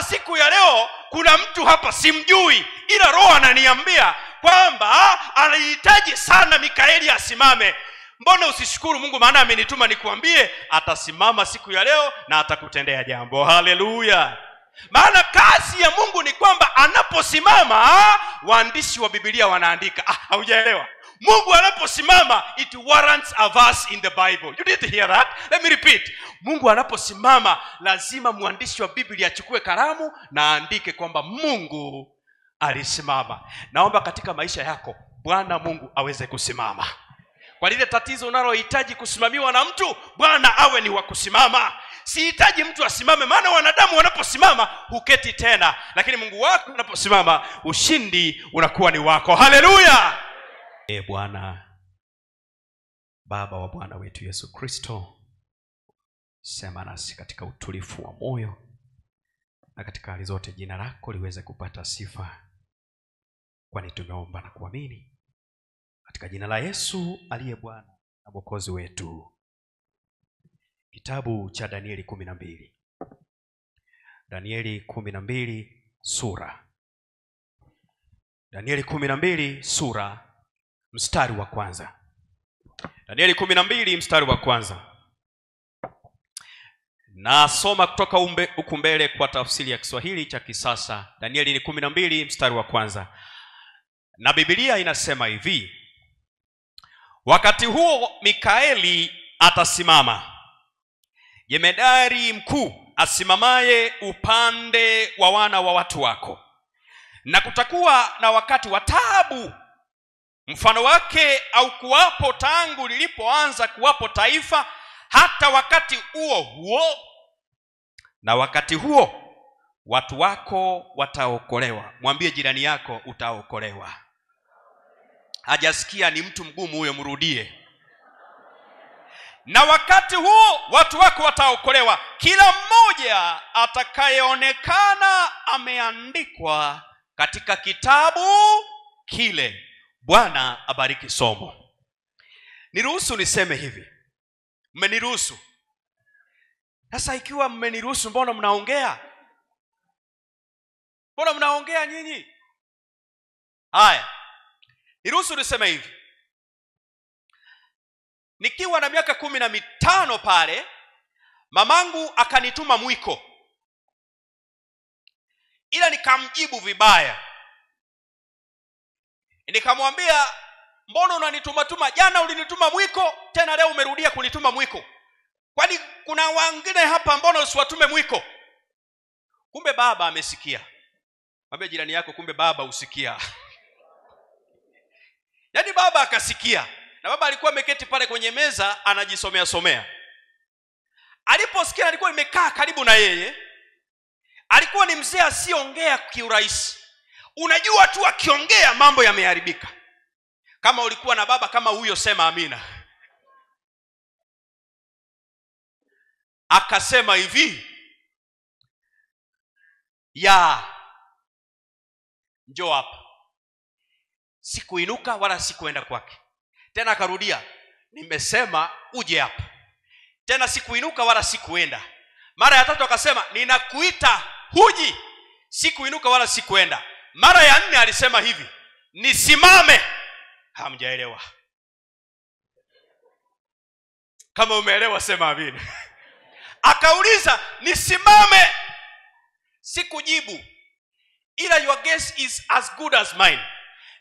siku ya leo kuna mtu hapa simjui, ila Roho ananiambia kwamba anahitaji sana Mikaeli asimame. Mbona usishukuru Mungu, maana amenituma nikuambie atasimama siku ya leo na atakutendea jambo. Haleluya. Maana kazi ya Mungu ni kwamba anaposimama waandishi wa Biblia wanaandika. Haujaelewa? Mungu anaposimama it warrants a verse in the Bible. You didn't hear that? Let me repeat. Mungu anaposimama lazima mwandishi wa Biblia achukue kalamu na aandike kwamba Mungu alisimama. Naomba katika maisha yako Bwana Mungu aweze kusimama. Kwa lile tatizo unalohitaji kusimamiwa na mtu, Bwana awe ni wa kusimama. Sihitaji mtu asimame, maana wanadamu wanaposimama huketi tena, lakini Mungu wako anaposimama ushindi unakuwa ni wako. Haleluya. Bwana Baba wa Bwana wetu Yesu Kristo, sema nasi katika utulivu wa moyo, na katika hali zote jina lako liweze kupata sifa, kwani tumeomba na kuamini katika jina la Yesu aliye Bwana na Mwokozi wetu. Kitabu cha Danieli 12. Danieli 12 sura. Danieli 12 sura mstari wa kwanza. Danieli 12 mstari wa kwanza. Nasoma kutoka huku mbele kwa tafsiri ya Kiswahili cha kisasa. Danieli ni 12 mstari wa kwanza. Na Biblia inasema hivi: wakati huo Mikaeli atasimama, jemedari mkuu asimamaye upande wa wana wa watu wako, na kutakuwa na wakati wa taabu mfano wake au kuwapo tangu lilipoanza kuwapo taifa hata wakati huo, na wakati huo watu wako wataokolewa. Mwambie jirani yako utaokolewa. Hajasikia, ni mtu mgumu huyo, mrudie. Na wakati huo watu wako wataokolewa, kila mmoja atakayeonekana ameandikwa katika kitabu kile. Bwana abariki somo. Niruhusu niseme hivi. Mmeniruhusu. Sasa ikiwa mmeniruhusu, mbona mnaongea? Mbona mnaongea nyinyi? Haya. Niruhusu niseme hivi. Nikiwa na miaka 15 pale, mamangu akanituma mwiko, ila nikamjibu vibaya. Nikamwambia, mbona unanituma? Jana ulinituma mwiko, tena leo umerudia kunituma mwiko. Kwani kuna wengine hapa, mbona usiwatume mwiko? Kumbe baba amesikia. Mwambie jirani yako, kumbe baba usikia. Yaani baba akasikia. Na baba alikuwa ameketi pale kwenye meza anajisomea. Aliposikia, alikuwa nimekaa karibu na yeye. Alikuwa ni mzee asiongea kiurahisi. Unajua tu akiongea mambo yameharibika. Kama ulikuwa na baba kama huyo, sema amina. Akasema hivi, njoo hapa. Sikuinuka wala sikuenda kwake. Tena akarudia, nimesema uje hapa. Tena sikuinuka wala sikuenda. Mara ya 3 akasema, ninakuita huji. Sikuinuka wala sikuenda. Mara ya 4 alisema hivi, nisimame. Hamjaelewa? Kama umeelewa sema amina. Akauliza, nisimame. Sikujibu, ila your guess is as good as mine.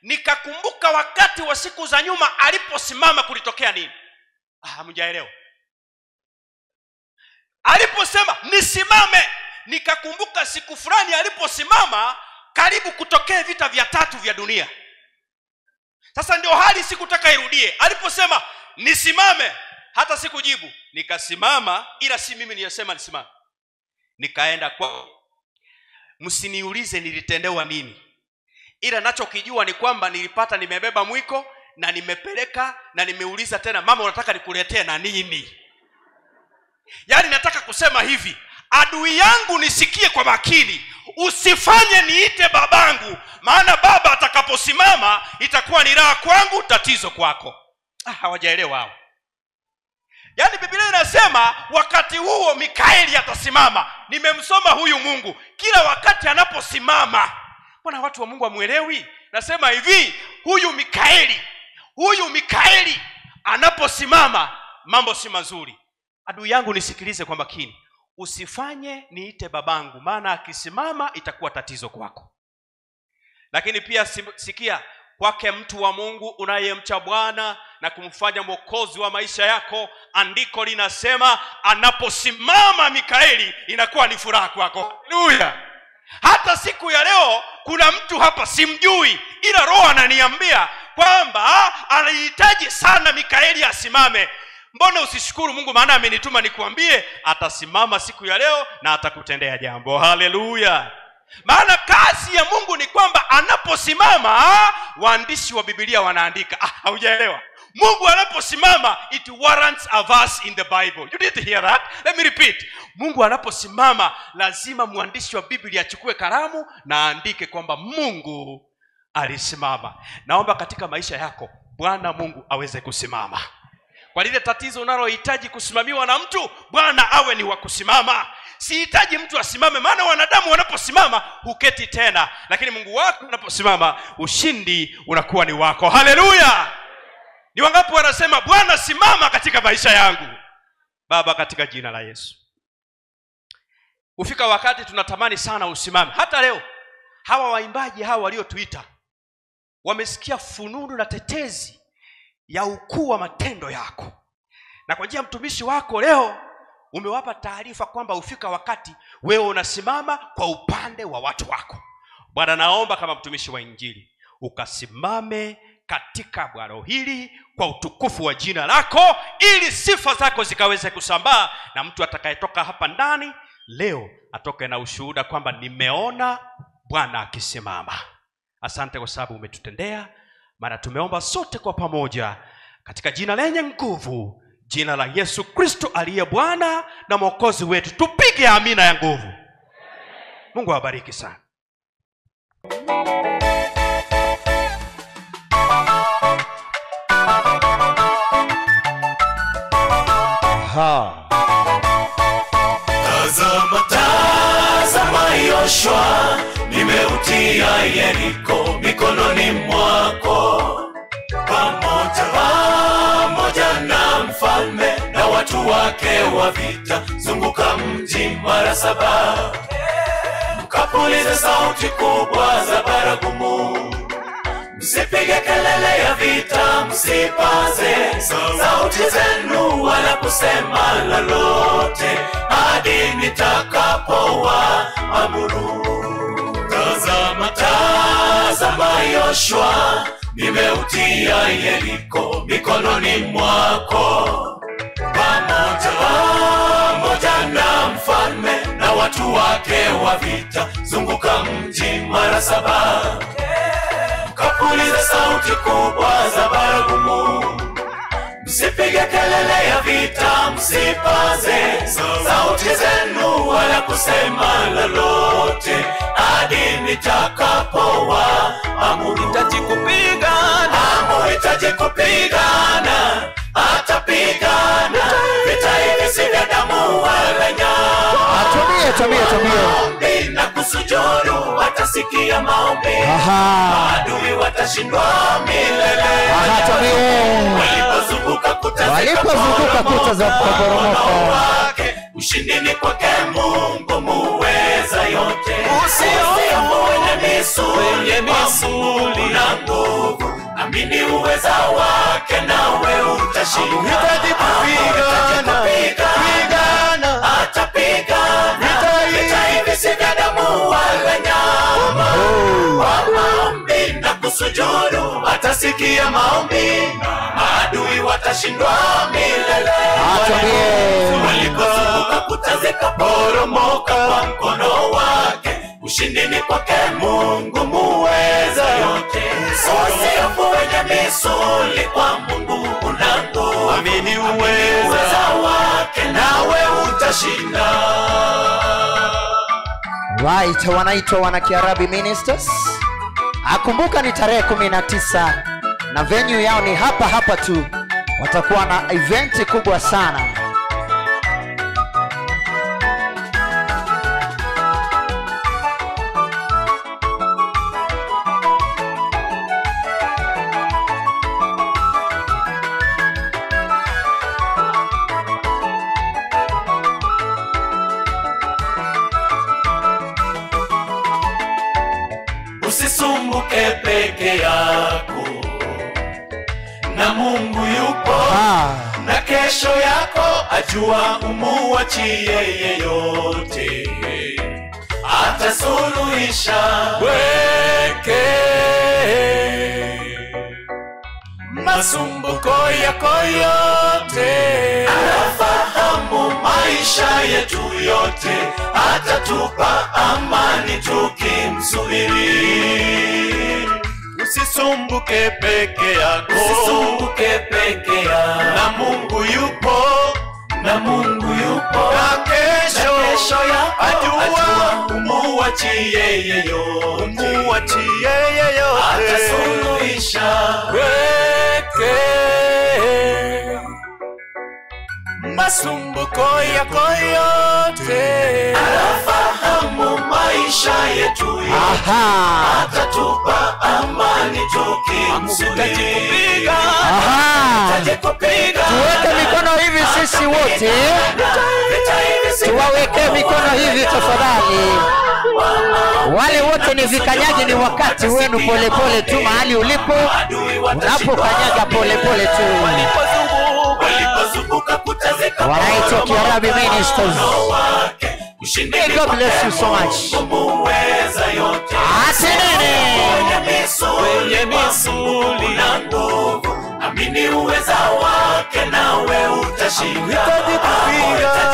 Nikakumbuka wakati wa siku za nyuma aliposimama kulitokea nini. Hamjaelewa? Aliposema nisimame, nikakumbuka siku fulani aliposimama karibu kutokea vita vya 3 vya dunia. Sasa ndio hali sikutaka irudie. Aliposema nisimame, hata sikujibu. Nikasimama, ila si mimi niliyesema nisimame. Nikaenda kwa. Msiniulize nilitendewa nini, ila nachokijua ni kwamba nilipata nimebeba mwiko na nimepeleka, na nimeuliza tena, mama unataka nikuletee na nini? Yaani nataka kusema hivi, adui yangu nisikie kwa makini. Usifanye niite babangu, maana baba atakaposimama itakuwa ni raha kwangu, tatizo kwako. Hawajaelewa hao. Yaani Biblia inasema wakati huo Mikaeli atasimama. Nimemsoma huyu Mungu kila wakati anaposimama. Mbona watu wa Mungu hamuelewi? Nasema hivi, huyu Mikaeli anaposimama mambo si mazuri. Adui yangu nisikilize kwa makini. Usifanye niite babangu, maana akisimama itakuwa tatizo kwako. Lakini pia sikia, kwake mtu wa Mungu unayemcha Bwana na kumfanya mwokozi wa maisha yako, andiko linasema anaposimama Mikaeli inakuwa ni furaha kwako. Haleluya. Hata siku ya leo kuna mtu hapa simjui, ila Roho ananiambia kwamba anahitaji sana Mikaeli asimame. Mbona usishukuru Mungu, maana amenituma nikuambie atasimama siku ya leo na atakutendea jambo. Haleluya. Maana kazi ya Mungu ni kwamba anaposimama, waandishi wa Biblia wanaandika. Haujaelewa? Mungu anaposimama, it warrants a verse in the Bible. You didn't hear that? Let me repeat. Mungu anaposimama, lazima mwandishi wa Biblia achukue kalamu na aandike kwamba Mungu alisimama. Naomba katika maisha yako Bwana Mungu aweze kusimama. Kwa lile tatizo unalohitaji kusimamiwa na mtu, Bwana awe ni wa kusimama. Sihitaji mtu asimame, maana wanadamu wanaposimama huketi tena, lakini Mungu wako anaposimama ushindi unakuwa ni wako. Haleluya. Ni wangapi wanasema Bwana simama katika maisha yangu? Baba, katika jina la Yesu, ufika wakati tunatamani sana usimame. Hata leo hawa waimbaji hawa waliotuita wamesikia fununu na tetezi ya ukuu wa matendo yako, na kwa njia ya mtumishi wako leo umewapa taarifa kwamba ufika wakati wewe unasimama kwa upande wa watu wako. Bwana, naomba kama mtumishi wa Injili ukasimame katika bwalo hili kwa utukufu wa jina lako, ili sifa zako zikaweze kusambaa, na mtu atakayetoka hapa ndani leo atoke na ushuhuda kwamba nimeona Bwana akisimama. Asante kwa sababu umetutendea, maana tumeomba sote kwa pamoja katika jina lenye nguvu, jina la Yesu Kristo aliye Bwana na Mwokozi wetu. Tupige amina ya nguvu. Mungu awabariki sana. Tazama Yoshua, nimeutia Yeriko mikononi mwako, pamoja na mfalme na watu wake wa vita. Zunguka mji mara 7, mkapulize sauti kubwa za baragumu. Msipige kelele ya vita, msipaze sauti zenu wala kusema lolote hadi nitakapowaamuru. Tazama Yoshua, nimeutia Yeriko mikononi mwako, pamoja na mfalme na watu wake wa vita. Zunguka mji mara 7, mkapulize sauti kubwa za baragumu. Msipige kelele ya vita, msipaze sauti zenu wala kusema lolote hadi nitakapowaamuru. Muhitaji kupigana, atapigana. Vita hivi si vya damu wala nyama. Tumia. Maombi na kusujudu, watasikia maombi. Adui watashindwa milele. Walipozunguka kuta za kuporomoka, ushindi ni kwake Mungu muweza yote. Usihofu wenye misuli na nguvu, amini uweza wake nawe utashinda. Unahitaji kupigana, atapigana. Vita hivi si vya damu wala nyama. Kwa maombi na kusujudu, atasikia maombi. Maadui watashindwa milele. Walipozunguka kuta zikaporomoka kwa mkono wake, ushindi ni kwake Mungu muweza yote. Usihofu wenye misuli, kwa Mungu una nguvu. Amini uweza wake nawe utashinda. Right, wanaitwa Wanakiarabi Ministers. Akumbuka ni tarehe 19 na venue yao ni hapa tu. Watakuwa na event kubwa sana. usisumbuke peke yako, na Mungu yupo na kesho yako ajua, umuachie yeyote atasuluhisha. Weke masumbuko yako yote, anafahamu maisha yetu yote, atatupa amani tukimsubiri. Usisumbuke peke yako, usisumbuke peke yako, na Mungu yupo, na Mungu yupo, na kesho yako ajua, umuachie yeyote, umuachie yeyote atasuluhisha. Weke masumbuko yako yote, anafahamu maisha yetu yote, atatupa amani tukimsubiri. Tuweke mikono hivi sisi wote, tuwaweke mikono hivi tafadhali. Wale wote ni vikanyaji, ni wakati wenu polepole tu mahali ulipo, unapokanyaga polepole tu. Wanaitwa Kiarabi Ministers. God bless you so much. Atenene Wenye misuli na nguvu, amini uweza wake nawe utashinda. Hitaji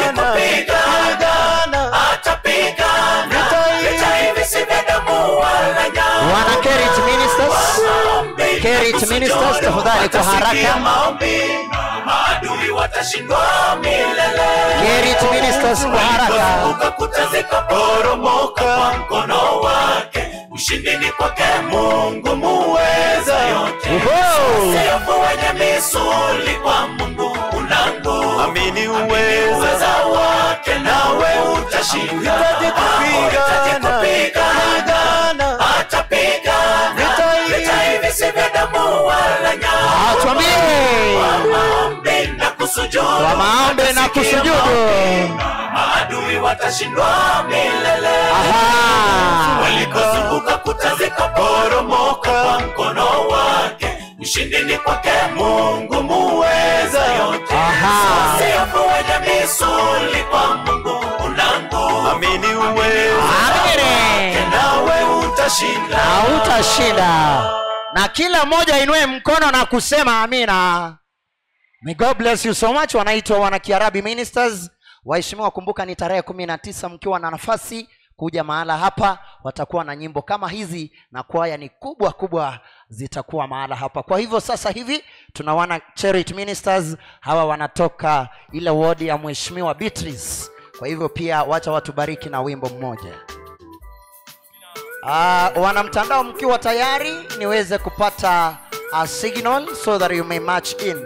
kupigana, atapigana. Vita hivi si vya damu wala nyama. Wana Kerit Ministers, Kerit Ministers tafadhali kwa haraka. Maadui watashindwa milele. Kerit Ministers kwa haraka. Ukakuta zikaporomoka kwa mkono wake. Ushindi ni kwake Mungu muweza yote. Usihofu wenye misuli, kwa Mungu una nguvu. Amini uweza wake nawe utashinda. Hitaji kupigana, atapigana. Vita hivi si vya damu wala nyama. Tuambie kwa maombi na kusujudu, maadui watashindwa milele. Walikozunguka kuta zikaporomoka kwa mkono wake. Ushindi ni kwake Mungu muweza yote. Usihofu wenye misuli, kwa Mungu una nguvu. Amini uweza wake nawe utashinda. utashinda. Na kila mmoja inue mkono na kusema amina. May God bless you so much. Wanaitwa Wana Kiarabi Ministers. Waheshimiwa, kumbuka ni tarehe 19, mkiwa na nafasi kuja mahala hapa, watakuwa na nyimbo kama hizi na kwaya ni kubwa kubwa zitakuwa mahala hapa. Kwa hivyo sasa hivi tuna Wana Charity Ministers, hawa wanatoka ile ward ya Mheshimiwa Beatrice. Kwa hivyo pia wacha watubariki na wimbo mmoja. Wana mtandao, mkiwa tayari niweze kupata a signal so that you may march in.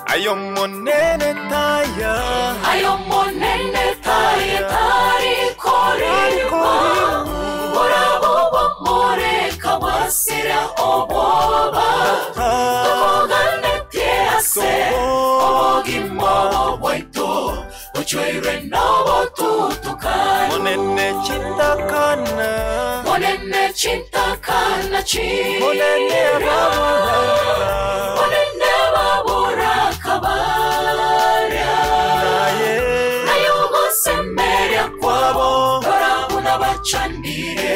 Ayo monene taya, ayo monene taya tari korima, borabo bamore kabasira oboba, tokogane tiase, obogimo boito, ochoire nobo tutukana. monene chintakana, Monene chintakana chi, monene babura, monene babura kabaria. Nayo semeria kwabo, dorabuna bachandire,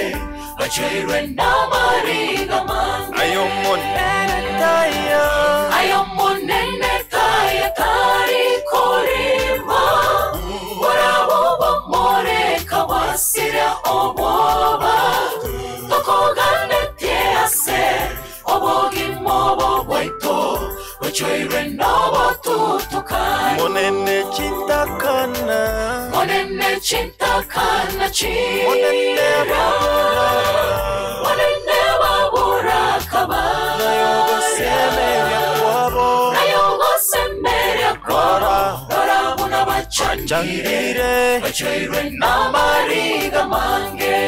bachoirwe na mariga mange. ayo monene taya, Ayo monene taya tari korima, borabo bamore kabasira oboba, tokogane tiase, obogimo boboito, bachoirwe nobo tutukana. monene chintakana, Monene chintakana chira, monene babura kabara. Nayo semeria kwabo, dorabuna bachandire, bachoirwe na mariga mange.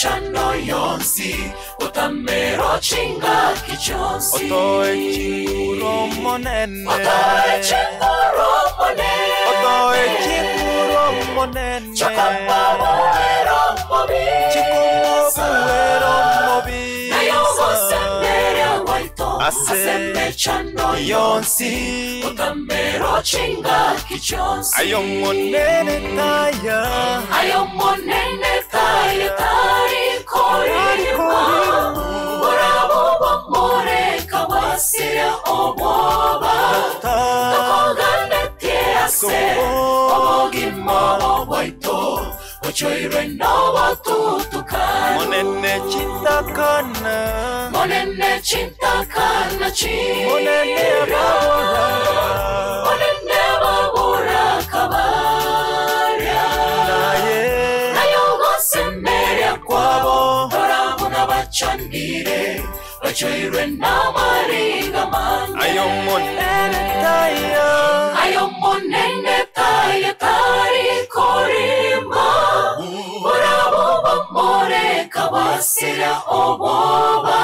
machano yonsi utamero chinga kichonsi Otoe chikuro monene Otoe chikuro monene Otoe chikuro monene Chakapabuero mobisa Chikumobuero mobisa Nayogo sembere waito Ase mechano yonsi utamero chinga kichonsi Ayo monene taya tari korima Orabo bamore kawasira oboba Tokogane tiase Obogima oboito Ochoire noba tutukana Monene chintakana Monene chintakana Monene babura Monene babura kabara Nayogo semberia kwabo Orabuna bachanire Ochoire namariga mande Ayo monene taya tari korima Orabo bamore kawasira oboba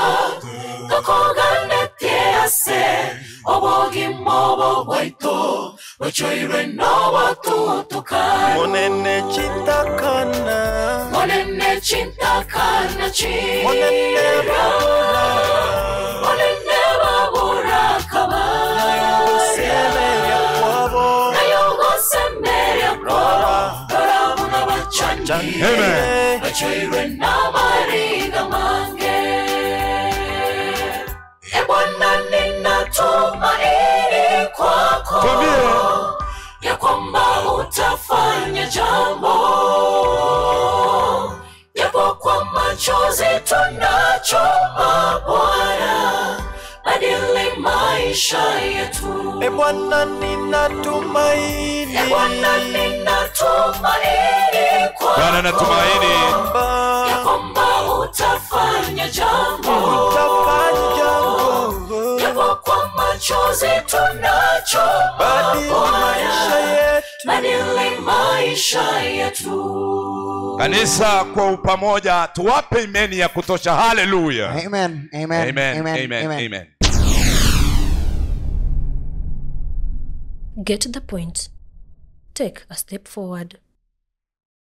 Tokogane tiase Obogimobo waito Ochoire noba tutukana Monene chintakana Monene chintakana Monene babura Monene babura kabara Semeria kwabo Nayogo semberia kwabo Orabuna bachanire Amen. Ochoire namariga mange Ebwana ninatumaini kwako Ya kwamba utafanya jambo Yapo kwa machozi tunachoma Bwana Badili maisha yetu Bwana ninatumaini Bwana ninatumaini kwako Bwana natumaini Ya kwamba utafanya jambo Utafanya jambo Yapo kwa machozi tunachoma Badili maisha yetu Badili maisha yetu kanisa kwa upamoja tuwape imani ya kutosha. Haleluya. Amen. Amen. Amen. Get the point. Take a step forward.